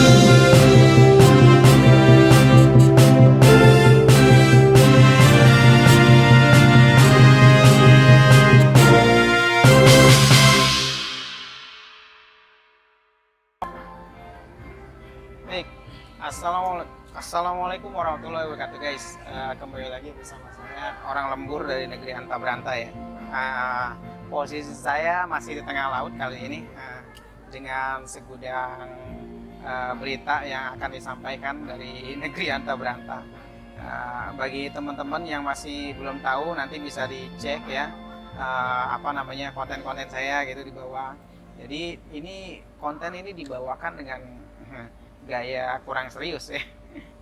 Baik, Assalamualaikum warahmatullahi wabarakatuh guys. Kembali lagi bersama saya orang lembur dari negeri Anta Beranta ya. Posisi saya masih di tengah laut kali ini dengan segudang berita yang akan disampaikan dari negeri Anta Beranta. Bagi teman-teman yang masih belum tahu, nanti bisa dicek ya konten-konten saya gitu di bawah. Jadi konten ini dibawakan dengan gaya kurang serius ya.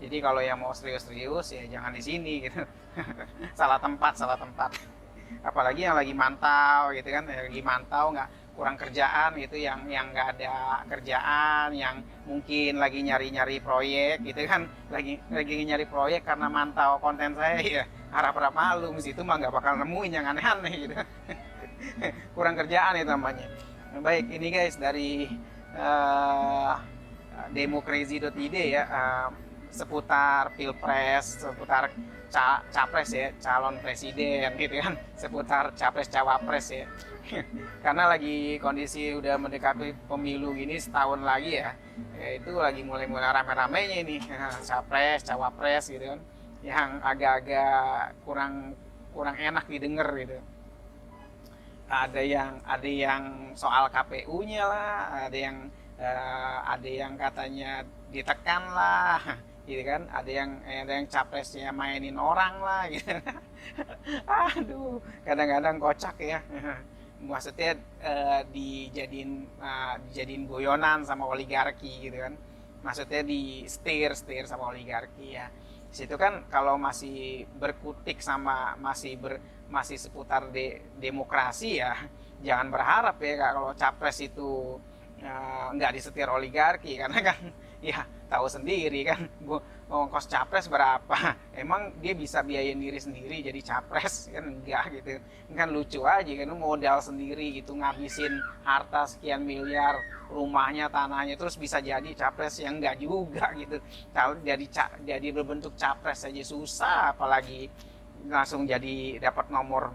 Jadi kalau yang mau serius-serius ya jangan di sini gitu. salah tempat. Apalagi yang lagi mantau gitu kan, lagi mantau nggak kurang kerjaan gitu, yang nggak ada kerjaan, yang mungkin lagi nyari proyek gitu kan, lagi nyari proyek karena mantau konten saya ya, harap-harap maklum, situ mah nggak bakal nemuin yang aneh-aneh gitu. Kurang kerjaan itu namanya. Baik, ini guys dari democrazy.id ya, seputar pilpres, seputar capres ya, calon presiden gitu kan, seputar capres cawapres ya. Karena lagi kondisi udah mendekati pemilu gini, setahun lagi ya, itu lagi mulai rame-ramenya ini capres cawapres gitu kan, yang agak-agak kurang enak didengar gitu. Ada yang soal KPU-nya lah, ada yang katanya ditekan lah gitu kan, ada yang capresnya mainin orang lah gitu. Aduh, kadang-kadang kocak ya. Maksudnya dijadiin goyonan sama oligarki gitu kan, maksudnya di setir sama oligarki ya. Situ kan kalau masih berkutik sama masih seputar demokrasi ya, jangan berharap ya kalau capres itu nggak disetir oligarki, karena kan ya tahu sendiri kan, ongkos capres berapa, emang dia bisa biayain diri sendiri jadi capres kan? Enggak gitu kan, lucu aja kan, modal sendiri gitu, ngabisin harta sekian miliar, rumahnya, tanahnya, terus bisa jadi capres, yang enggak juga gitu. Kalau jadi berbentuk capres saja susah, apalagi langsung jadi dapat nomor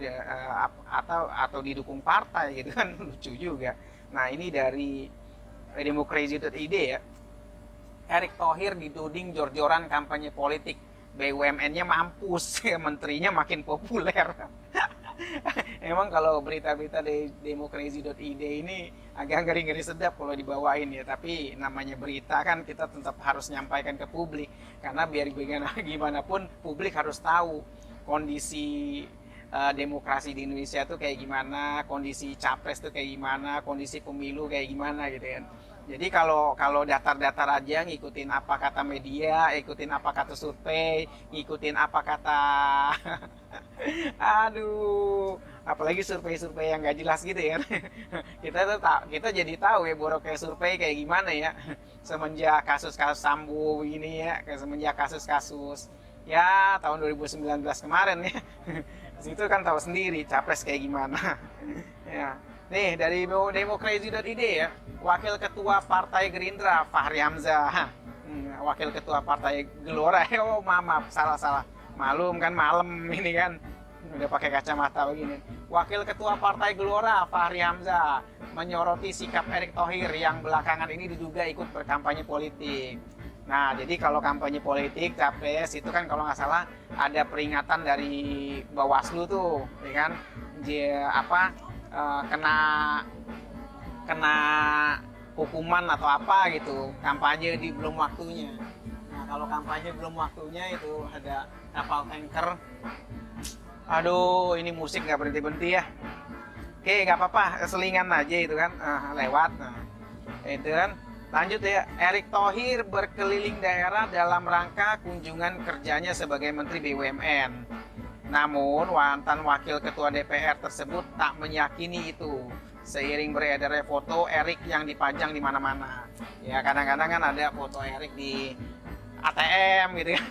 atau didukung partai gitu kan. Lucu juga. Nah, ini dari democracy.id ya. Erick Thohir dituding jor-joran kampanye politik, BUMN-nya mampus, menterinya makin populer. Emang kalau berita-berita dari democracy.id ini agak ngeri-ngeri sedap kalau dibawain ya, tapi namanya berita kan kita tetap harus nyampaikan ke publik, karena biar gimana pun publik harus tahu kondisi demokrasi di Indonesia tuh kayak gimana, kondisi capres tuh kayak gimana, kondisi pemilu kayak gimana gitu kan. Jadi kalau datar-datar aja ngikutin apa kata media, ikutin apa kata survei, ngikutin apa kata aduh, apalagi survei-survei yang gak jelas gitu ya. Kita jadi tahu ya boroknya survei kayak gimana ya. Semenjak kasus-kasus Sambo ini ya, semenjak kasus-kasus ya tahun 2019 kemarin ya. Situ kan tahu sendiri capres kayak gimana. Ya. Nih dari democracy.id ya, Wakil Ketua Partai Gerindra Fahri Hamzah, Wakil Ketua Partai Gelora, oh maaf salah, malum kan malam ini kan, udah pakai kacamata begini. Wakil Ketua Partai Gelora Fahri Hamzah menyoroti sikap Erick Thohir yang belakangan ini diduga ikut berkampanye politik. Nah, jadi kalau kampanye politik capres itu kan kalau nggak salah ada peringatan dari Bawaslu tuh, ya kan, kena hukuman atau apa gitu, kampanye di belum waktunya. Nah, kalau kampanye belum waktunya itu ada kapal tanker. Aduh, ini musik nggak berhenti-berhenti ya. Oke, nggak apa-apa, selingan aja itu kan, lewat. Nah, itu kan. Lanjut ya, Erick Thohir berkeliling daerah dalam rangka kunjungan kerjanya sebagai Menteri BUMN. Namun, mantan Wakil Ketua DPR tersebut tak meyakini itu. Seiring beredarnya foto Erick yang dipajang di mana-mana. Ya, kadang-kadang kan ada foto Erick di ATM gitu kan.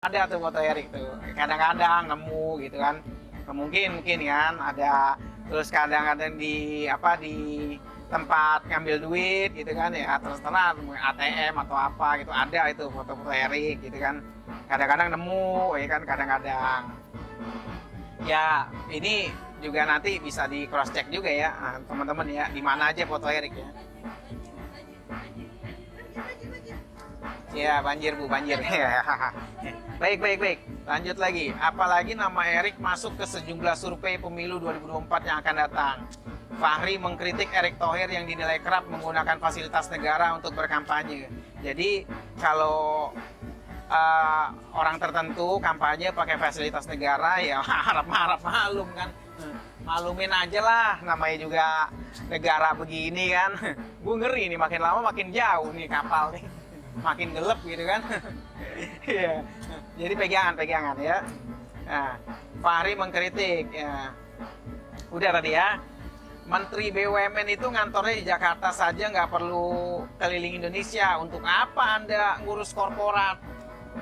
Ada tuh foto Erick tuh. Kadang-kadang nemu gitu kan. Mungkin kan ada, terus kadang-kadang di tempat ngambil duit gitu kan ya, terus terang ATM atau apa gitu, ada itu foto-foto Erik gitu kan, kadang-kadang nemu ya kan, kadang-kadang ya. Ini juga nanti bisa di cross check juga ya teman-teman ya, di mana aja foto Erik ya. Ya banjir Bu, banjir. Baik, lanjut lagi. Apalagi nama Erik masuk ke sejumlah survei pemilu 2024 yang akan datang. Fahri mengkritik Erick Thohir yang dinilai kerap menggunakan fasilitas negara untuk berkampanye. Jadi kalau orang tertentu kampanye pakai fasilitas negara, ya harap malum kan. Malumin aja lah, namanya juga negara begini kan. Gue ngeri nih, makin lama makin jauh nih kapal nih, makin gelap gitu kan. Iya. Jadi pegangan ya. Nah, Fahri mengkritik ya. Udah tadi ya. Menteri BUMN itu ngantornya di Jakarta saja, nggak perlu keliling Indonesia. Untuk apa Anda ngurus korporat?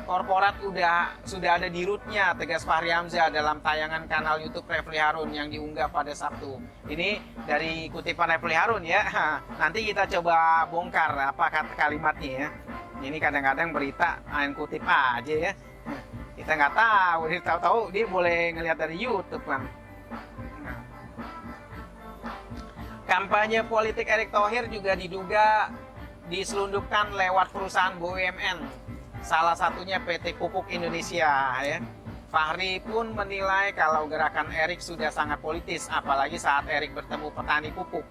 Korporat sudah ada di rootnya, tegas Fahri Hamzah dalam tayangan kanal YouTube Refli Harun yang diunggah pada Sabtu. Ini dari kutipan Refli Harun ya. Nanti kita coba bongkar apa kata kalimatnya ya. Ini kadang-kadang berita main kutip aja ya. Kita nggak tahu, dia tahu-tahu dia boleh ngelihat dari YouTube kan. Kampanye politik Erick Thohir juga diduga diselundupkan lewat perusahaan BUMN. Salah satunya PT Pupuk Indonesia ya. Fahri pun menilai kalau gerakan Erick sudah sangat politis, apalagi saat Erick bertemu petani pupuk.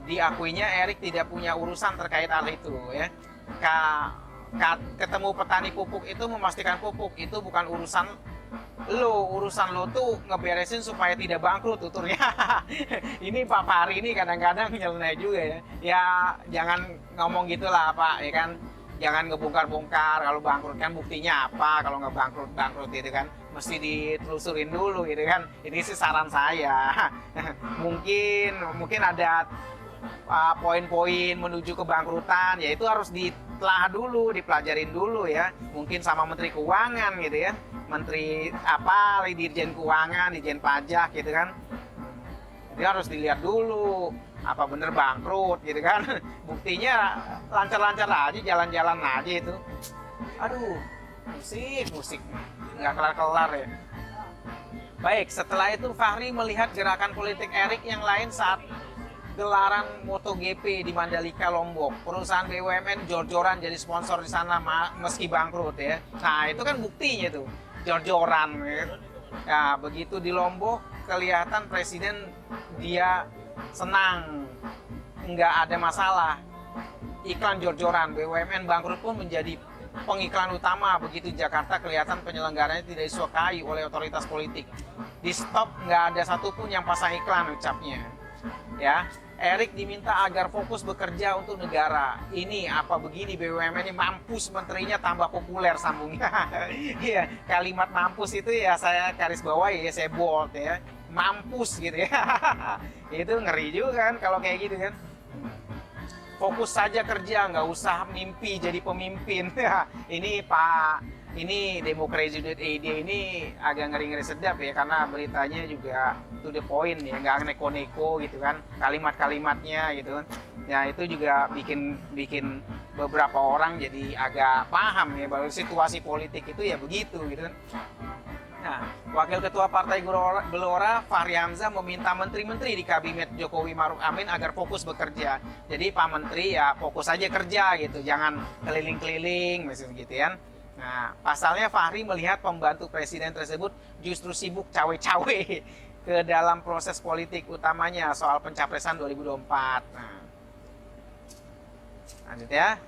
Diakuinya Erick tidak punya urusan terkait hal itu ya. Ketemu petani pupuk itu memastikan pupuk itu bukan urusan lo tuh ngeberesin supaya tidak bangkrut tuturnya. Ini Pak Fahri ini kadang-kadang nyeleneh juga ya. Ya jangan ngomong gitulah Pak ya kan. Jangan ngebongkar-bongkar, kalau bangkrut kan buktinya apa, kalau nggak bangkrut gitu kan, mesti ditelusurin dulu gitu kan. Ini sih saran saya. mungkin ada poin-poin menuju kebangkrutan, ya itu harus ditelah dulu, dipelajarin dulu ya. Mungkin sama Menteri Keuangan gitu ya, Menteri apa, Dirjen Keuangan, Dirjen Pajak gitu kan. Jadi harus dilihat dulu apa bener bangkrut gitu kan. Buktinya lancar-lancar aja, jalan-jalan aja itu. Aduh, musik nggak kelar-kelar ya. Baik, setelah itu Fahri melihat gerakan politik Erick yang lain saat gelaran MotoGP di Mandalika, Lombok. Perusahaan BUMN jor-joran jadi sponsor di sana meski bangkrut ya. Nah itu kan buktinya tuh, jor-joran ya. Nah begitu di Lombok kelihatan presiden dia senang, nggak ada masalah. Iklan jor-joran, BUMN bangkrut pun menjadi pengiklan utama. Begitu Jakarta kelihatan penyelenggaranya tidak disukai oleh otoritas politik. Di stop, nggak ada satupun yang pasang iklan, ucapnya. Ya, Erick diminta agar fokus bekerja untuk negara. Ini apa begini BUMN ini mampus, menterinya tambah populer, sambungnya. Iya, kalimat mampus itu ya saya garis bawahi ya, saya bold ya. Mampus gitu ya. Itu ngeri juga kan kalau kayak gitu kan. Fokus saja kerja, nggak usah mimpi jadi pemimpin. Ini Demokrasi.id ini agak ngeri-ngeri sedap ya, karena beritanya juga to the point ya, nggak neko-neko gitu kan kalimat-kalimatnya gitu kan. Ya itu juga bikin beberapa orang jadi agak paham ya bahwa situasi politik itu ya begitu gitu kan. Nah, Wakil Ketua Partai Gelora Fahri Hamzah meminta menteri-menteri di Kabinet Jokowi Maruf Amin agar fokus bekerja. Jadi Pak Menteri ya fokus aja kerja gitu, jangan keliling-keliling misalnya gitu kan. Nah, pasalnya Fahri melihat pembantu presiden tersebut justru sibuk cawe-cawe ke dalam proses politik, utamanya soal pencapresan 2024. Nah, lanjut ya.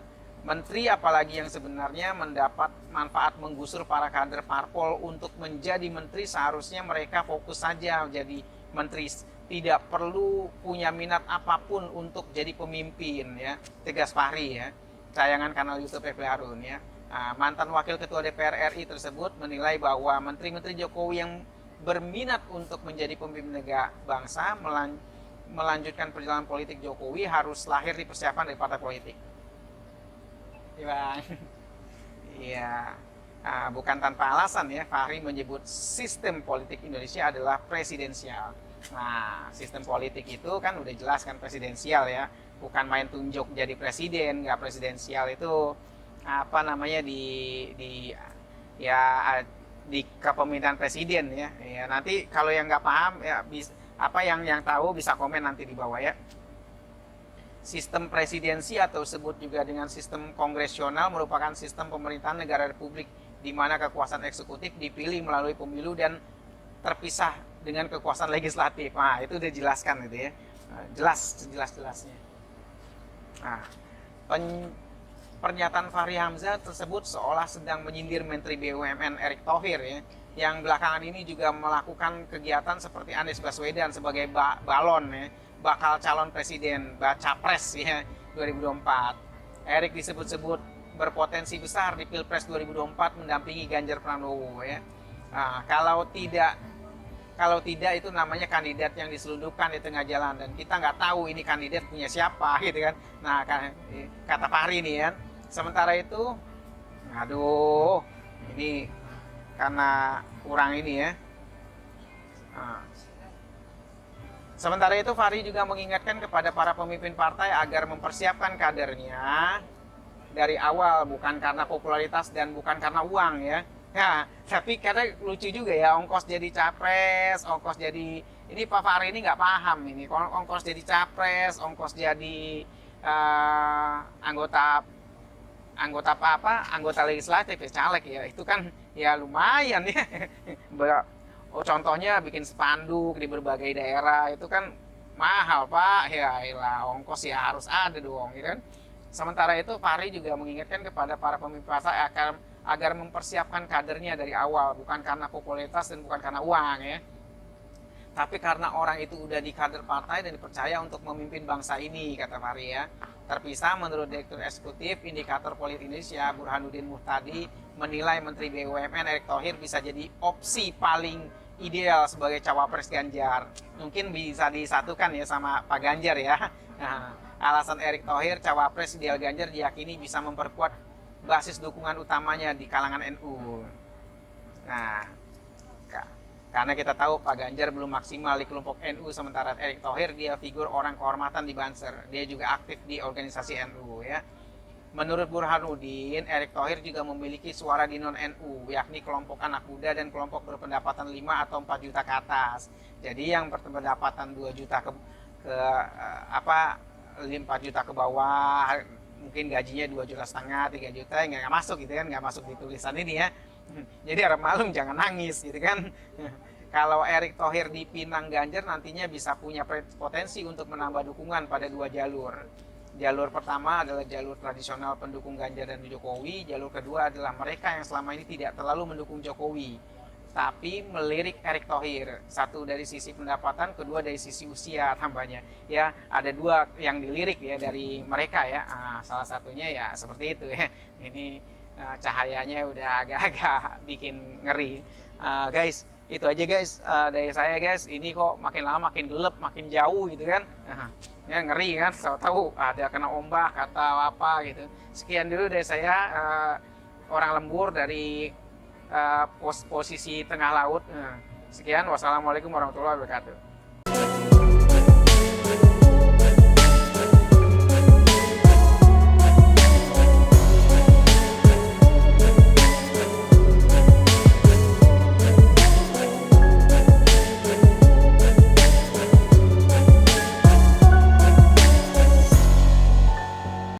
Menteri apalagi yang sebenarnya mendapat manfaat menggusur para kader parpol untuk menjadi menteri, seharusnya mereka fokus saja jadi menteri, tidak perlu punya minat apapun untuk jadi pemimpin ya, tegas Fahri ya. Tayangan kanal YouTube Refli Harun ya. Mantan Wakil Ketua DPR RI tersebut menilai bahwa menteri-menteri Jokowi yang berminat untuk menjadi pemimpin negara bangsa melanjutkan perjalanan politik Jokowi harus lahir di persiapan dari partai politik. Iya Bang. Iya. Bukan tanpa alasan ya, Fahri menyebut sistem politik Indonesia adalah presidensial. Nah, sistem politik itu kan udah jelas kan presidensial ya, bukan main tunjuk jadi presiden, nggak presidensial itu apa namanya di ya di kepemimpinan presiden ya. Ya nanti kalau yang nggak paham ya apa yang tahu bisa komen nanti di bawah ya. Sistem presidensi atau sebut juga dengan sistem kongresional merupakan sistem pemerintahan negara republik di mana kekuasaan eksekutif dipilih melalui pemilu dan terpisah dengan kekuasaan legislatif. Nah, itu udah jelaskan gitu ya. Jelas, jelas-jelasnya. Nah, pernyataan Fahri Hamzah tersebut seolah sedang menyindir Menteri BUMN Erick Thohir ya, yang belakangan ini juga melakukan kegiatan seperti Anies Baswedan sebagai balon ya, bakal calon presiden, capres ya 2024. Erick disebut-sebut berpotensi besar di Pilpres 2024 mendampingi Ganjar Pranowo ya. Nah, kalau tidak itu namanya kandidat yang diselundupkan di tengah jalan dan kita nggak tahu ini kandidat punya siapa gitu kan. Nah kata Fahri nih kan. Sementara itu, aduh ini karena kurang ini ya. Nah. Sementara itu Fahri juga mengingatkan kepada para pemimpin partai agar mempersiapkan kadernya dari awal bukan karena popularitas dan bukan karena uang ya. Ya, tapi karena lucu juga ya, ongkos jadi capres, ongkos jadi ini Pak Fahri ini nggak paham ini, ongkos jadi capres, ongkos jadi anggota anggota legislatif ya, caleg ya, itu kan ya lumayan ya. Contohnya bikin spanduk di berbagai daerah itu kan mahal Pak, ya iyalah ongkos ya harus ada dong, gitu kan. Sementara itu Fahri juga mengingatkan kepada para pemimpin partai agar mempersiapkan kadernya dari awal bukan karena popularitas dan bukan karena uang ya, tapi karena orang itu udah di kader partai dan dipercaya untuk memimpin bangsa ini, kata Fahri ya. Terpisah, menurut Direktur Eksekutif Indikator Politik Indonesia Burhanuddin Muhtadi menilai Menteri BUMN Erick Thohir bisa jadi opsi paling ideal sebagai cawapres Ganjar. Mungkin bisa disatukan ya sama Pak Ganjar ya. Nah, alasan Erick Thohir cawapres ideal Ganjar diyakini bisa memperkuat basis dukungan utamanya di kalangan NU. Nah, karena kita tahu Pak Ganjar belum maksimal di kelompok NU, sementara Erick Thohir dia figur orang kehormatan di Banser. Dia juga aktif di organisasi NU ya. Menurut Burhanuddin, Erick Thohir juga memiliki suara di non-NU, yakni kelompok anak muda dan kelompok berpendapatan 5 atau 4 juta ke atas. Jadi yang berpendapatan 2 juta ke 4 juta ke bawah, mungkin gajinya 2,5 juta, 3 juta, nggak masuk gitu kan, nggak masuk di tulisan ini ya. Jadi harap malum jangan nangis gitu kan. Kalau Erick Thohir dipinang Ganjar nantinya bisa punya potensi untuk menambah dukungan pada 2 jalur. Jalur pertama adalah jalur tradisional pendukung Ganjar dan Jokowi, jalur kedua adalah mereka yang selama ini tidak terlalu mendukung Jokowi, tapi melirik Erick Thohir. Satu dari sisi pendapatan, kedua dari sisi usia tambahnya. Ya, ada 2 yang dilirik ya dari mereka ya. Salah satunya ya seperti itu ya. Ini cahayanya udah agak-agak bikin ngeri. Guys, itu aja guys dari saya guys. Ini kok makin lama makin gelap, makin jauh gitu kan. Ya ngeri kan, tahu ada kena ombak atau apa gitu. Sekian dulu dari saya, orang lembur dari posisi tengah laut. Sekian, wassalamualaikum warahmatullahi wabarakatuh.